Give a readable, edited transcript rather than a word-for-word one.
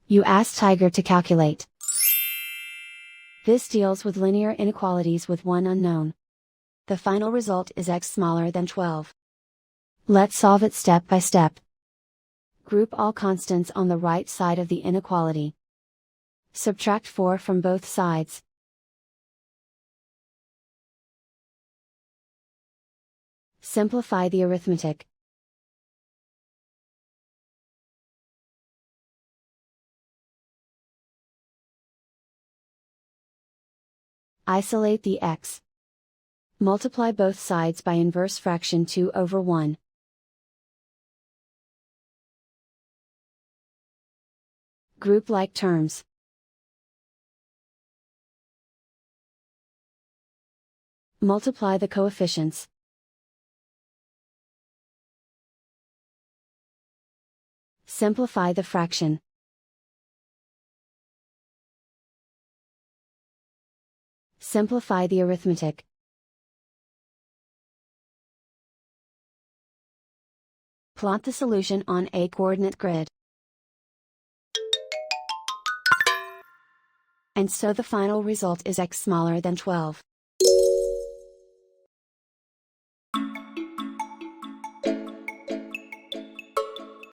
You ask Tiger to calculate. This deals with linear inequalities with one unknown. The final result is x smaller than 12. Let's solve it step by step. Group all constants on the right side of the inequality. Subtract 4 from both sides. Simplify the arithmetic. Isolate the x. Multiply both sides by inverse fraction 2/1. Group like terms. Multiply the coefficients. Simplify the fraction. Simplify the arithmetic. Plot the solution on a coordinate grid. And so the final result is x smaller than 12.